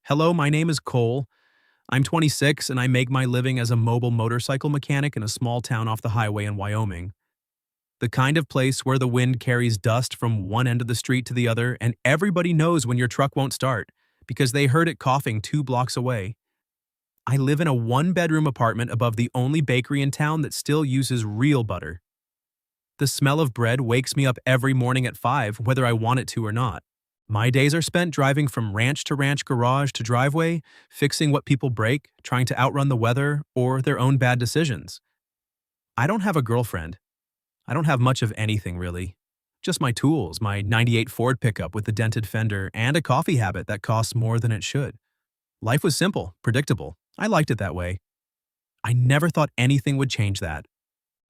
Hello, my name is Cole. I'm 26 and I make my living as a mobile motorcycle mechanic in a small town off the highway in Wyoming. The kind of place where the wind carries dust from one end of the street to the other and everybody knows when your truck won't start because they heard it coughing 2 blocks away. I live in a one-bedroom apartment above the only bakery in town that still uses real butter. The smell of bread wakes me up every morning at 5, whether I want it to or not. My days are spent driving from ranch to ranch, garage to driveway, fixing what people break, trying to outrun the weather or their own bad decisions. I don't have a girlfriend. I don't have much of anything, really. Just my tools, my '98 Ford pickup with the dented fender, and a coffee habit that costs more than it should. Life was simple, predictable. I liked it that way. I never thought anything would change that.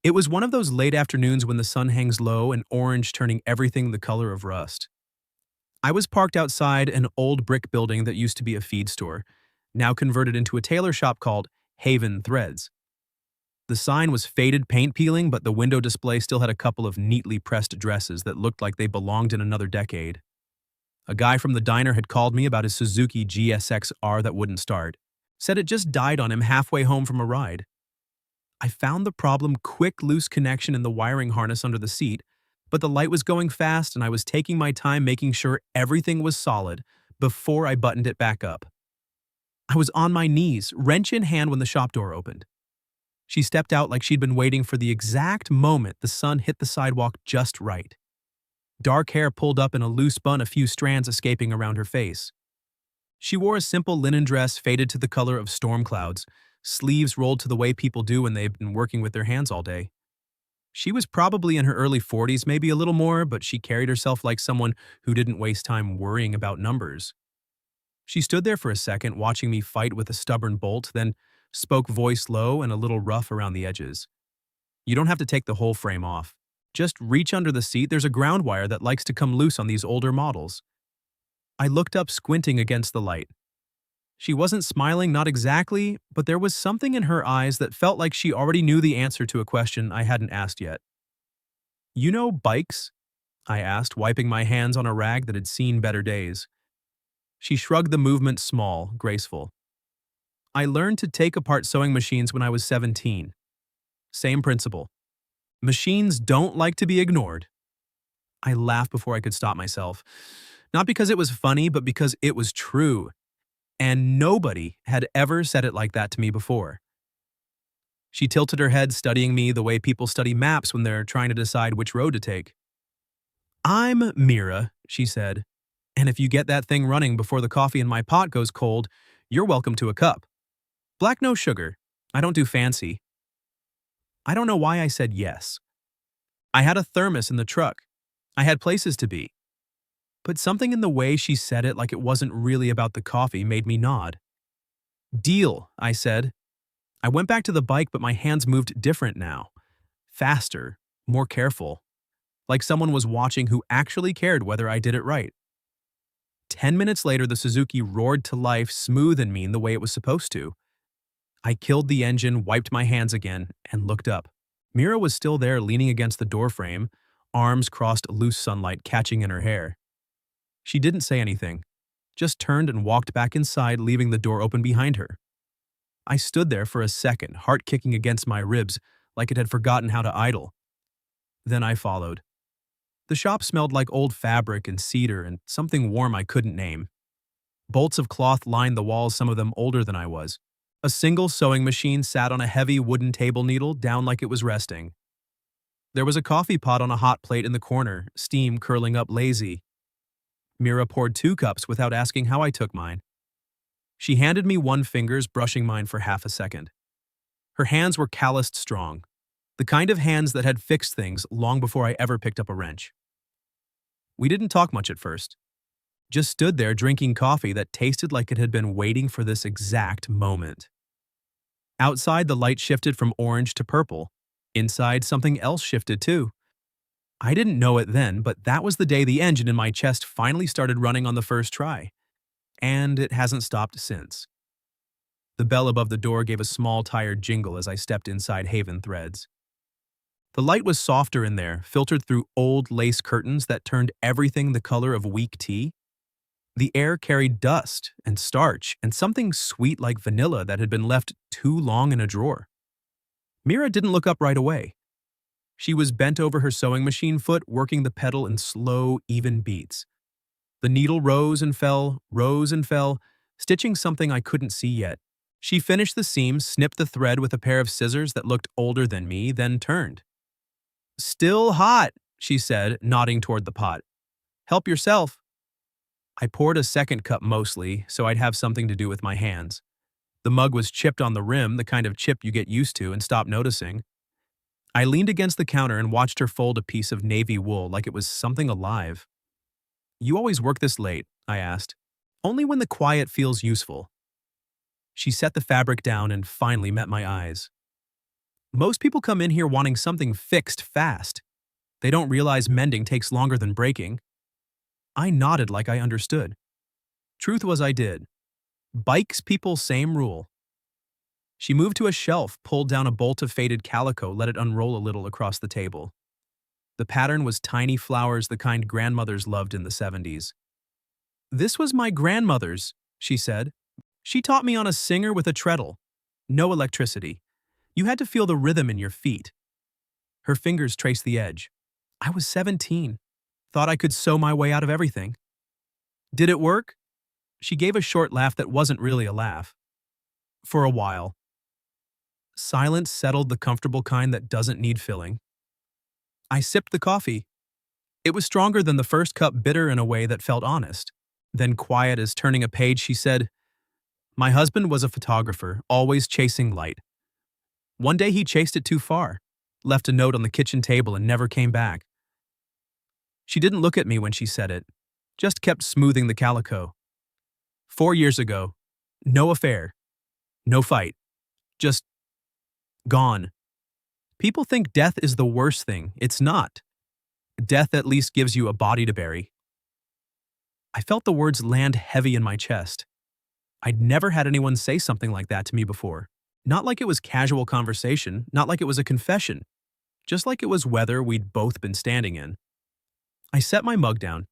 It was one of those late afternoons when the sun hangs low and orange turning everything the color of rust. I was parked outside an old brick building that used to be a feed store, now converted into a tailor shop called Haven Threads. The sign was faded paint peeling, but the window display still had a couple of neatly pressed dresses that looked like they belonged in another decade. A guy from the diner had called me about his Suzuki GSX-R that wouldn't start, said it just died on him halfway home from a ride. I found the problem: quick loose connection in the wiring harness under the seat, but the light was going fast and I was taking my time making sure everything was solid before I buttoned it back up. I was on my knees, wrench in hand, when the shop door opened. She stepped out like she'd been waiting for the exact moment the sun hit the sidewalk just right. Dark hair pulled up in a loose bun, a few strands escaping around her face. She wore a simple linen dress faded to the color of storm clouds, sleeves rolled to the way people do when they've been working with their hands all day. She was probably in her early 40s, maybe a little more, but she carried herself like someone who didn't waste time worrying about numbers. She stood there for a second, watching me fight with a stubborn bolt, then spoke, voice low and a little rough around the edges. "You don't have to take the whole frame off. Just reach under the seat. There's a ground wire that likes to come loose on these older models." I looked up, squinting against the light. She wasn't smiling, not exactly, but there was something in her eyes that felt like she already knew the answer to a question I hadn't asked yet. "You know bikes?" I asked, wiping my hands on a rag that had seen better days. She shrugged, the movement small, graceful. "I learned to take apart sewing machines when I was 17. Same principle. Machines don't like to be ignored." I laughed before I could stop myself. Not because it was funny, but because it was true. And nobody had ever said it like that to me before. She tilted her head, studying me the way people study maps when they're trying to decide which road to take. "I'm Mira," she said, "and if you get that thing running before the coffee in my pot goes cold, you're welcome to a cup. Black, no sugar. I don't do fancy." I don't know why I said yes. I had a thermos in the truck. I had places to be. But something in the way she said it, like it wasn't really about the coffee, made me nod. "Deal," I said. I went back to the bike, but my hands moved different now. Faster, more careful. Like someone was watching who actually cared whether I did it right. 10 minutes later, the Suzuki roared to life, smooth and mean, the way it was supposed to. I killed the engine, wiped my hands again, and looked up. Mira was still there, leaning against the doorframe, arms crossed, loose sunlight catching in her hair. She didn't say anything, just turned and walked back inside, leaving the door open behind her. I stood there for a second, heart kicking against my ribs, like it had forgotten how to idle. Then I followed. The shop smelled like old fabric and cedar and something warm I couldn't name. Bolts of cloth lined the walls, some of them older than I was. A single sewing machine sat on a heavy wooden table needle, down like it was resting. There was a coffee pot on a hot plate in the corner, steam curling up lazy. Mira poured 2 cups without asking how I took mine. She handed me one, fingers brushing mine for half a second. Her hands were calloused strong, the kind of hands that had fixed things long before I ever picked up a wrench. We didn't talk much at first. Just stood there drinking coffee that tasted like it had been waiting for this exact moment. Outside, the light shifted from orange to purple. Inside, something else shifted too. I didn't know it then, but that was the day the engine in my chest finally started running on the first try. And it hasn't stopped since. The bell above the door gave a small, tired jingle as I stepped inside Haven Threads. The light was softer in there, filtered through old lace curtains that turned everything the color of weak tea. The air carried dust and starch and something sweet like vanilla that had been left too long in a drawer. Mira didn't look up right away. She was bent over her sewing machine foot, working the pedal in slow, even beats. The needle rose and fell, stitching something I couldn't see yet. She finished the seam, snipped the thread with a pair of scissors that looked older than me, then turned. "Still hot," she said, nodding toward the pot. "Help yourself." I poured a second cup mostly, so I'd have something to do with my hands. The mug was chipped on the rim, the kind of chip you get used to and stop noticing. I leaned against the counter and watched her fold a piece of navy wool like it was something alive. "You always work this late?" I asked. "Only when the quiet feels useful." She set the fabric down and finally met my eyes. "Most people come in here wanting something fixed fast. They don't realize mending takes longer than breaking." I nodded like I understood. Truth was I did. Bikes people, same rule. She moved to a shelf, pulled down a bolt of faded calico, let it unroll a little across the table. The pattern was tiny flowers, the kind grandmothers loved in the 70s. "This was my grandmother's," she said. "She taught me on a singer with a treadle. No electricity. You had to feel the rhythm in your feet." Her fingers traced the edge. I was 17. Thought I could sew my way out of everything. "Did it work?" She gave a short laugh that wasn't really a laugh. "For a while." Silence settled, the comfortable kind that doesn't need filling. I sipped the coffee. It was stronger than the first cup, bitter in a way that felt honest. Then, quiet as turning a page, she said, "My husband was a photographer, always chasing light. One day he chased it too far, left a note on the kitchen table and never came back." She didn't look at me when she said it, just kept smoothing the calico. 4 years ago, no affair, no fight, just gone. People think death is the worst thing. It's not. Death at least gives you a body to bury. I felt the words land heavy in my chest. I'd never had anyone say something like that to me before. Not like it was casual conversation, not like it was a confession, just like it was weather we'd both been standing in. I set my mug down.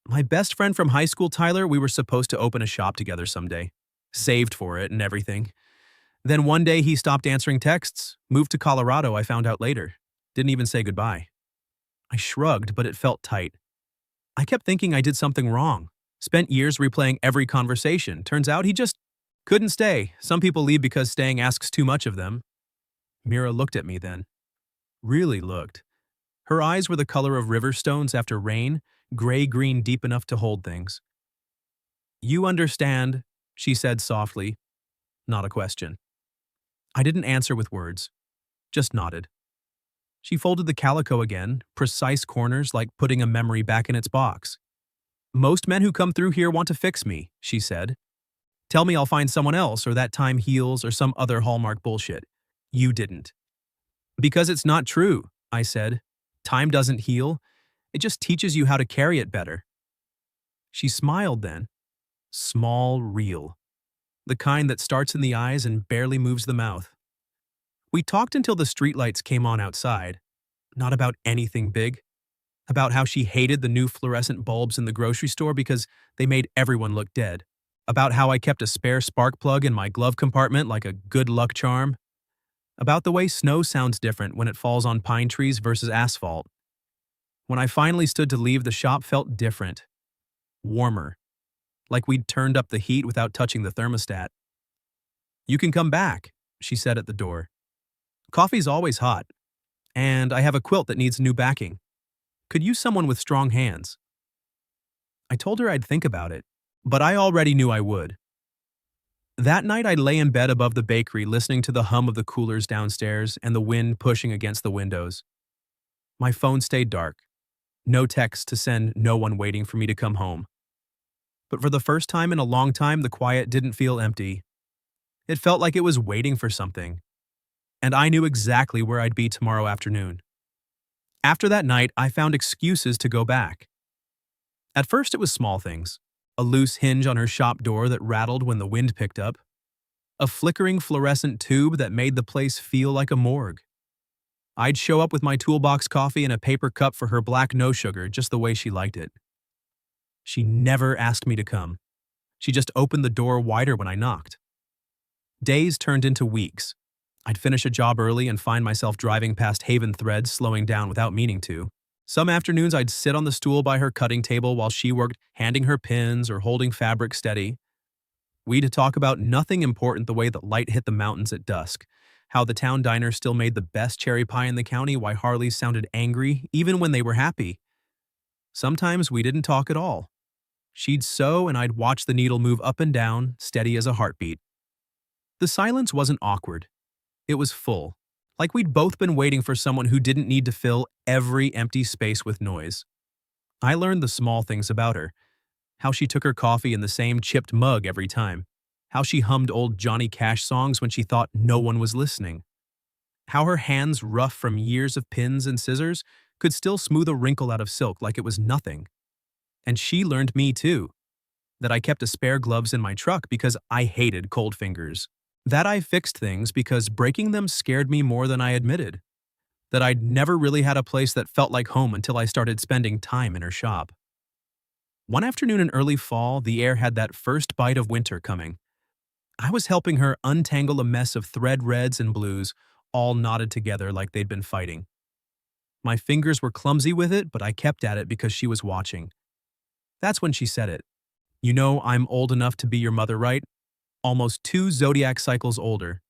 "My best friend from high school, Tyler, we were supposed to open a shop together someday. Saved for it and everything. Then one day he stopped answering texts, moved to Colorado, I found out later. Didn't even say goodbye." I shrugged, but it felt tight. I kept thinking I did something wrong. Spent years replaying every conversation. Turns out he just couldn't stay. Some people leave because staying asks too much of them. Mira looked at me then. Really looked. Her eyes were the color of river stones after rain, gray-green, deep enough to hold things. "You understand," she said softly. Not a question. I didn't answer with words, just nodded. She folded the calico again, precise corners like putting a memory back in its box. "Most men who come through here want to fix me," she said. "Tell me I'll find someone else, or that time heals, or some other Hallmark bullshit. You didn't." "Because it's not true," I said. "Time doesn't heal. It just teaches you how to carry it better." She smiled then. Small, real. The kind that starts in the eyes and barely moves the mouth. We talked until the streetlights came on outside. Not about anything big. About how she hated the new fluorescent bulbs in the grocery store because they made everyone look dead. About how I kept a spare spark plug in my glove compartment like a good luck charm. About the way snow sounds different when it falls on pine trees versus asphalt. When I finally stood to leave, the shop felt different. Warmer. Like we'd turned up the heat without touching the thermostat. "You can come back," she said at the door. "Coffee's always hot. And I have a quilt that needs new backing. Could use someone with strong hands." I told her I'd think about it, but I already knew I would. That night I lay in bed above the bakery listening to the hum of the coolers downstairs and the wind pushing against the windows. My phone stayed dark. No text to send, no one waiting for me to come home. But for the first time in a long time, the quiet didn't feel empty. It felt like it was waiting for something. And I knew exactly where I'd be tomorrow afternoon. After that night, I found excuses to go back. At first it was small things. A loose hinge on her shop door that rattled when the wind picked up. A flickering fluorescent tube that made the place feel like a morgue. I'd show up with my toolbox coffee and a paper cup for her black no sugar, just the way she liked it. She never asked me to come. She just opened the door wider when I knocked. Days turned into weeks. I'd finish a job early and find myself driving past Haven Threads, slowing down without meaning to. Some afternoons I'd sit on the stool by her cutting table while she worked, handing her pins or holding fabric steady. We'd talk about nothing important, the way that light hit the mountains at dusk, how the town diner still made the best cherry pie in the county, why Harleys sounded angry even when they were happy. Sometimes we didn't talk at all. She'd sew and I'd watch the needle move up and down, steady as a heartbeat. The silence wasn't awkward. It was full, like we'd both been waiting for someone who didn't need to fill every empty space with noise. I learned the small things about her: how she took her coffee in the same chipped mug every time, how she hummed old Johnny Cash songs when she thought no one was listening, how her hands, rough from years of pins and scissors, could still smooth a wrinkle out of silk like it was nothing. And she learned me too, that I kept a spare gloves in my truck because I hated cold fingers. That I fixed things because breaking them scared me more than I admitted. That I'd never really had a place that felt like home until I started spending time in her shop. One afternoon in early fall, the air had that first bite of winter coming. I was helping her untangle a mess of thread reds and blues, all knotted together like they'd been fighting. My fingers were clumsy with it, but I kept at it because she was watching. That's when she said it. "You know, I'm old enough to be your mother, right? Almost 2 zodiac cycles older."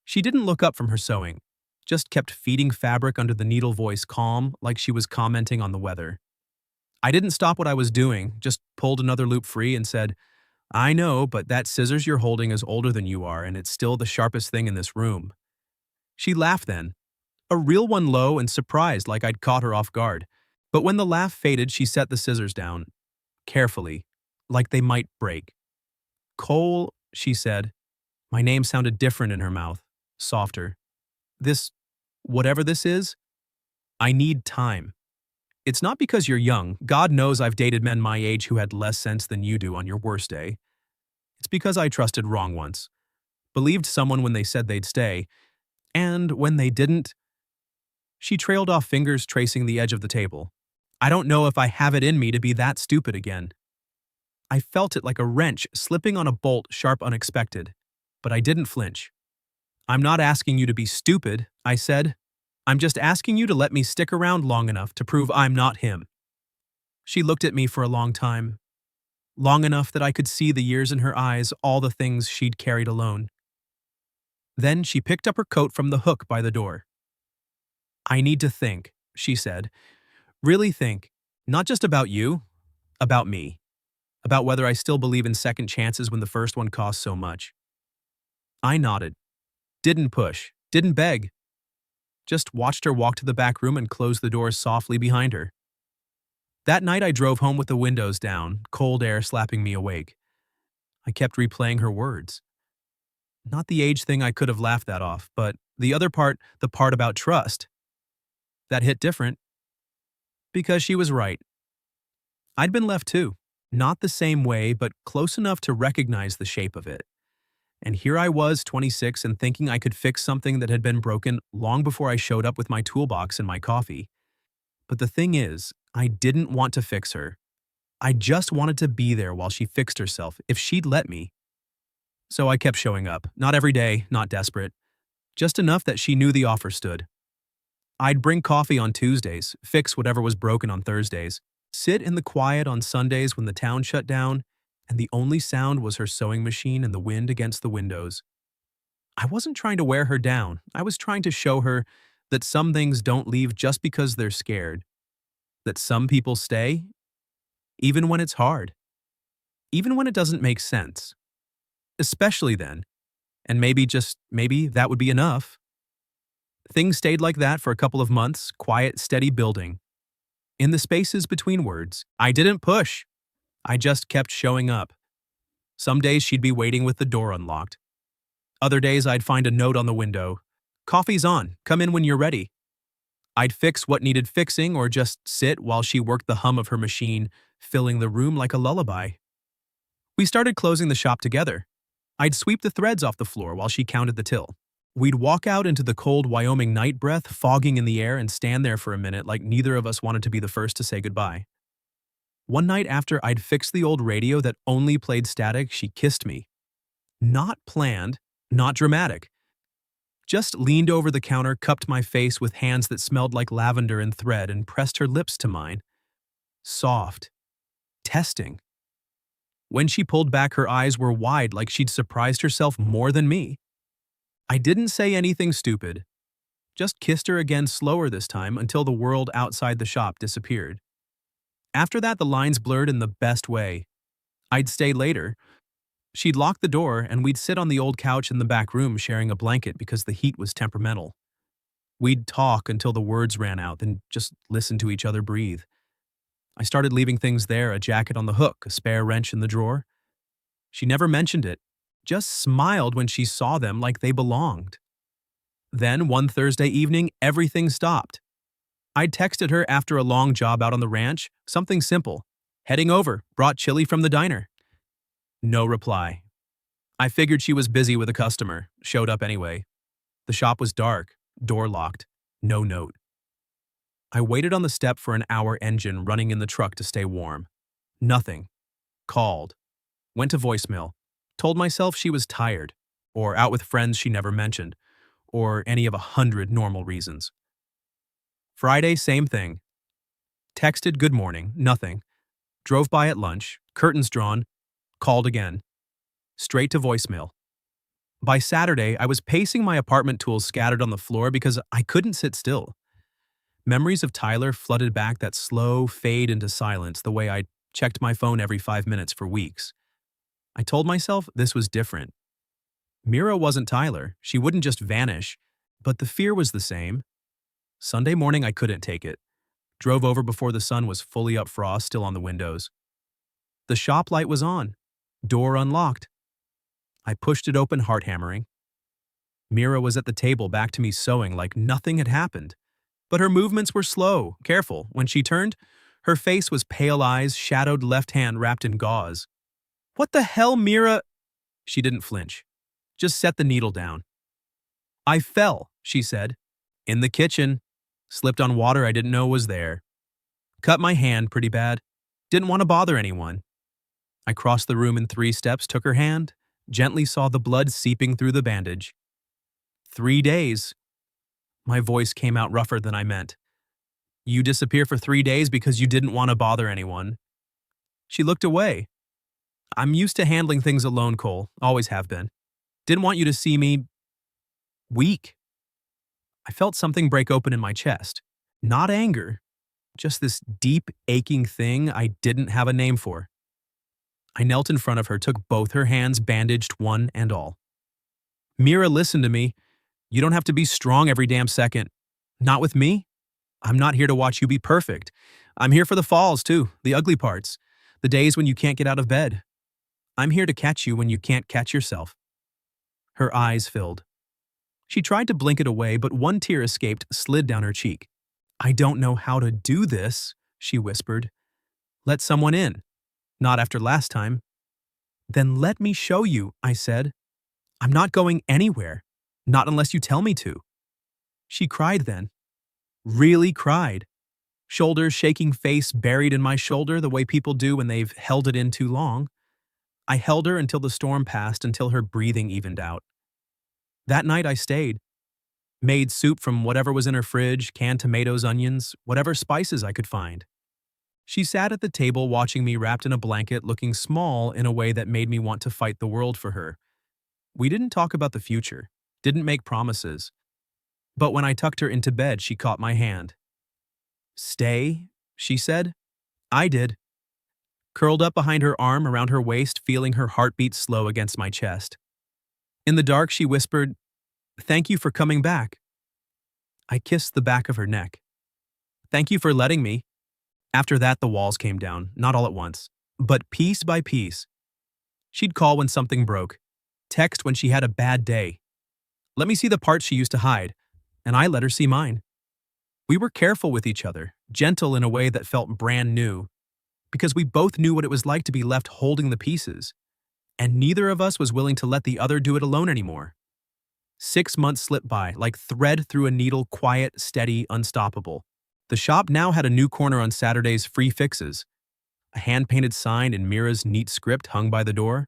She didn't look up from her sewing, just kept feeding fabric under the needle, voice calm, like she was commenting on the weather. I didn't stop what I was doing, just pulled another loop free and said, "I know, but that scissors you're holding is older than you are, and it's still the sharpest thing in this room." She laughed then, a real one, low and surprised, like I'd caught her off guard. But when the laugh faded, she set the scissors down, carefully, like they might break. "Cole," she said. My name sounded different in her mouth, softer. "This, whatever this is, I need time. It's not because you're young. God knows I've dated men my age who had less sense than you do on your worst day. It's because I trusted wrong once. Believed someone when they said they'd stay. And when they didn't." She trailed off, fingers tracing the edge of the table. "I don't know if I have it in me to be that stupid again." I felt it like a wrench slipping on a bolt, sharp, unexpected. But I didn't flinch. "I'm not asking you to be stupid," I said. "I'm just asking you to let me stick around long enough to prove I'm not him." She looked at me for a long time. Long enough that I could see the years in her eyes, all the things she'd carried alone. Then she picked up her coat from the hook by the door. "I need to think," she said. "Really think. Not just about you, about me. About whether I still believe in second chances when the first one costs so much." I nodded. Didn't push. Didn't beg. Just watched her walk to the back room and close the door softly behind her. That night I drove home with the windows down, cold air slapping me awake. I kept replaying her words. Not the age thing, I could have laughed that off, but the other part, the part about trust. That hit different. Because she was right. I'd been left too. Not the same way, but close enough to recognize the shape of it. And here I was, 26, and thinking I could fix something that had been broken long before I showed up with my toolbox and my coffee. But the thing is, I didn't want to fix her. I just wanted to be there while she fixed herself, if she'd let me. So I kept showing up, not every day, not desperate, just enough that she knew the offer stood. I'd bring coffee on Tuesdays, fix whatever was broken on Thursdays, sit in the quiet on Sundays when the town shut down, and the only sound was her sewing machine and the wind against the windows. I wasn't trying to wear her down. I was trying to show her that some things don't leave just because they're scared. That some people stay, even when it's hard. Even when it doesn't make sense. Especially then. And maybe, just maybe, that would be enough. Things stayed like that for a couple of months, quiet, steady building. In the spaces between words, I didn't push. I just kept showing up. Some days she'd be waiting with the door unlocked. Other days I'd find a note on the window. "Coffee's on, come in when you're ready." I'd fix what needed fixing or just sit while she worked the hum of her machine, filling the room like a lullaby. We started closing the shop together. I'd sweep the threads off the floor while she counted the till. We'd walk out into the cold Wyoming night breath fogging in the air and stand there for a minute like neither of us wanted to be the first to say goodbye. One night after I'd fixed the old radio that only played static, she kissed me. Not planned, not dramatic. Just leaned over the counter, cupped my face with hands that smelled like lavender and thread, and pressed her lips to mine. Soft. Testing. When she pulled back, her eyes were wide like she'd surprised herself more than me. I didn't say anything stupid. Just kissed her again, slower this time, until the world outside the shop disappeared. After that, the lines blurred in the best way. I'd stay later. She'd lock the door, and we'd sit on the old couch in the back room sharing a blanket because the heat was temperamental. We'd talk until the words ran out, then just listen to each other breathe. I started leaving things there, a jacket on the hook, a spare wrench in the drawer. She never mentioned it, just smiled when she saw them like they belonged. Then, one Thursday evening, everything stopped. I'd texted her after a long job out on the ranch, something simple. Heading over, brought chili from the diner. No reply. I figured she was busy with a customer, showed up anyway. The shop was dark, door locked, no note. I waited on the step for an hour, engine running in the truck to stay warm. Nothing. Called. Went to voicemail. Told myself she was tired, or out with friends she never mentioned, or any of 100 normal reasons. Friday, same thing. Texted good morning, nothing. Drove by at lunch, curtains drawn, called again. Straight to voicemail. By Saturday, I was pacing my apartment tools scattered on the floor because I couldn't sit still. Memories of Tyler flooded back, that slow fade into silence, the way I checked my phone every 5 minutes for weeks. I told myself this was different. Mira wasn't Tyler. She wouldn't just vanish, but the fear was the same. Sunday morning, I couldn't take it. Drove over before the sun was fully up, frost still on the windows. The shop light was on. Door unlocked. I pushed it open, heart hammering. Mira was at the table, back to me, sewing like nothing had happened. But her movements were slow, careful. When she turned, her face was pale eyes, shadowed left hand wrapped in gauze. "What the hell, Mira?" She didn't flinch. Just set the needle down. "I fell," she said. "In the kitchen. Slipped on water I didn't know was there. Cut my hand pretty bad. Didn't want to bother anyone." I crossed the room in 3 steps, took her hand, gently saw the blood seeping through the bandage. 3 days. My voice came out rougher than I meant. "You disappear for 3 days because you didn't want to bother anyone." She looked away. "I'm used to handling things alone, Cole. Always have been. Didn't want you to see me weak." I felt something break open in my chest. Not anger, just this deep, aching thing I didn't have a name for. I knelt in front of her, took both her hands, bandaged one and all. "Mira, listen to me. You don't have to be strong every damn second. Not with me. I'm not here to watch you be perfect. I'm here for the falls, too, the ugly parts, the days when you can't get out of bed. I'm here to catch you when you can't catch yourself." Her eyes filled. She tried to blink it away, but one tear escaped, slid down her cheek. "I don't know how to do this," she whispered. "Let someone in. Not after last time." "Then let me show you," I said. "I'm not going anywhere. Not unless you tell me to." She cried then. Really cried. Shoulders shaking, face buried in my shoulder the way people do when they've held it in too long. I held her until the storm passed, until her breathing evened out. That night I stayed. Made soup from whatever was in her fridge, canned tomatoes, onions, whatever spices I could find. She sat at the table watching me, wrapped in a blanket, looking small in a way that made me want to fight the world for her. We didn't talk about the future, didn't make promises. But when I tucked her into bed, she caught my hand. "Stay," she said. I did. Curled up behind her arm, around her waist, feeling her heartbeat slow against my chest. In the dark, she whispered, "Thank you for coming back." I kissed the back of her neck. "Thank you for letting me." After that, the walls came down, not all at once, but piece by piece. She'd call when something broke, text when she had a bad day. Let me see the parts she used to hide, and I let her see mine. We were careful with each other, gentle in a way that felt brand new, because we both knew what it was like to be left holding the pieces, and neither of us was willing to let the other do it alone anymore. 6 months slipped by, like thread through a needle, quiet, steady, unstoppable. The shop now had a new corner on Saturdays, free fixes. a hand-painted sign in Mira's neat script hung by the door.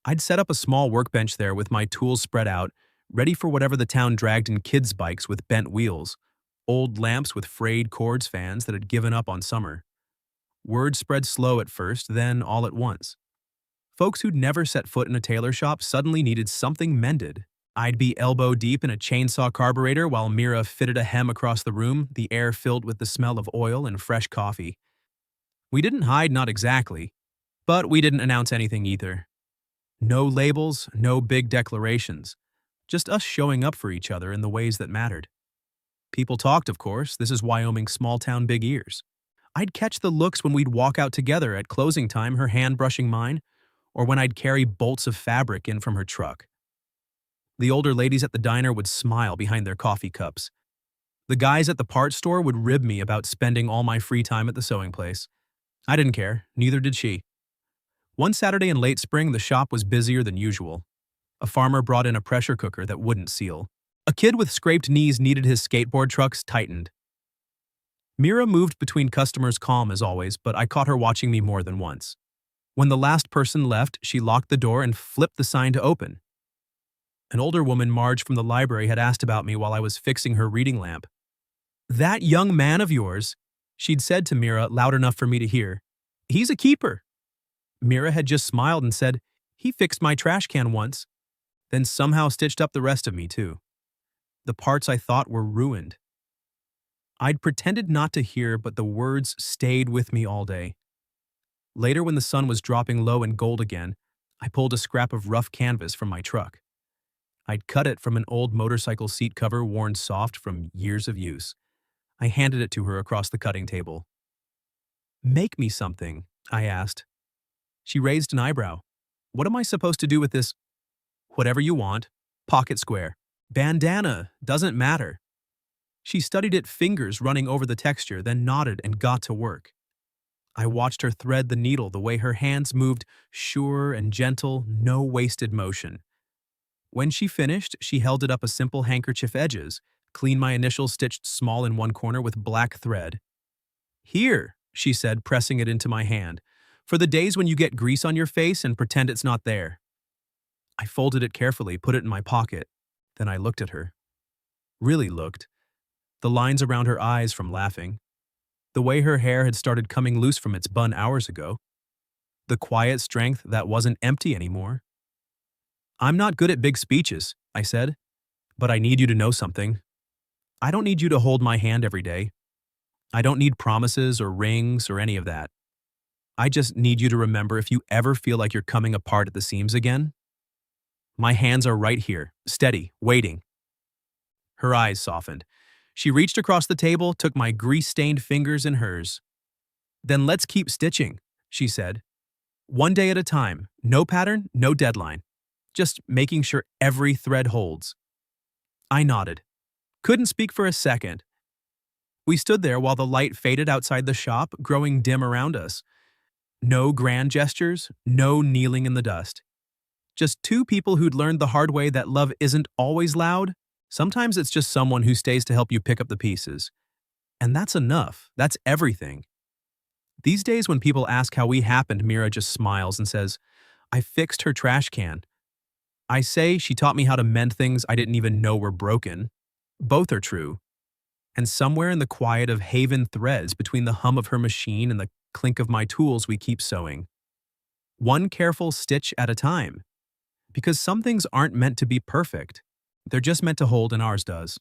I'd set up a small workbench there with my tools spread out, ready for whatever the town dragged in kids' bikes with bent wheels, old lamps with frayed cords fans that had given up on summer. Word spread slow at first, then all at once. Folks who'd never set foot in a tailor shop suddenly needed something mended. I'd be elbow deep in a chainsaw carburetor while Mira fitted a hem across the room, the air filled with the smell of oil and fresh coffee. We didn't hide, not exactly, but we didn't announce anything either. No labels, no big declarations. Just us showing up for each other in the ways that mattered. People talked, of course. This is Wyoming's small town big ears. I'd catch the looks when we'd walk out together at closing time, her hand brushing mine, or when I'd carry bolts of fabric in from her truck. The older ladies at the diner would smile behind their coffee cups. The guys at the parts store would rib me about spending all my free time at the sewing place. I didn't care, neither did she. One Saturday in late spring, the shop was busier than usual. A farmer brought in a pressure cooker that wouldn't seal. A kid with scraped knees needed his skateboard trucks tightened. Mira moved between customers calm as always, but I caught her watching me more than once. When the last person left, she locked the door and flipped the sign to open. An older woman, Marge from the library, had asked about me while I was fixing her reading lamp. "That young man of yours," she'd said to Mira loud enough for me to hear. "He's a keeper." Mira had just smiled and said, "He fixed my trash can once," then somehow stitched up the rest of me too. The parts I thought were ruined. I'd pretended not to hear, but the words stayed with me all day. Later, when the sun was dropping low and gold again, I pulled a scrap of rough canvas from my truck. I'd cut it from an old motorcycle seat cover worn soft from years of use. I handed it to her across the cutting table. "Make me something," I asked. She raised an eyebrow. "What am I supposed to do with this?" "Whatever you want. Pocket square. Bandana. Doesn't matter." She studied it, fingers running over the texture, then nodded and got to work. I watched her thread the needle, the way her hands moved, sure and gentle, no wasted motion. When she finished, she held it up a simple handkerchief edges, clean my initials stitched small in one corner with black thread. "Here," she said, pressing it into my hand, "for the days when you get grease on your face and pretend it's not there." I folded it carefully, put it in my pocket. Then I looked at her. Really looked. The lines around her eyes from laughing. The way her hair had started coming loose from its bun hours ago. The quiet strength that wasn't empty anymore. "I'm not good at big speeches," I said, "but I need you to know something. I don't need you to hold my hand every day. I don't need promises or rings or any of that. I just need you to remember if you ever feel like you're coming apart at the seams again. My hands are right here, steady, waiting." Her eyes softened. She reached across the table, took my grease-stained fingers in hers. "Then let's keep stitching," she said. "One day at a time, no pattern, no deadline. Just making sure every thread holds." I nodded. Couldn't speak for a second. We stood there while the light faded outside the shop, growing dim around us. No grand gestures, no kneeling in the dust. Just two people who'd learned the hard way that love isn't always loud. Sometimes it's just someone who stays to help you pick up the pieces. And that's enough. That's everything. These days when people ask how we happened, Mira just smiles and says, "I fixed her trash can." I say she taught me how to mend things I didn't even know were broken. Both are true. And somewhere in the quiet of Haven threads between the hum of her machine and the clink of my tools, we keep sewing. One careful stitch at a time. Because some things aren't meant to be perfect. They're just meant to hold, and ours does.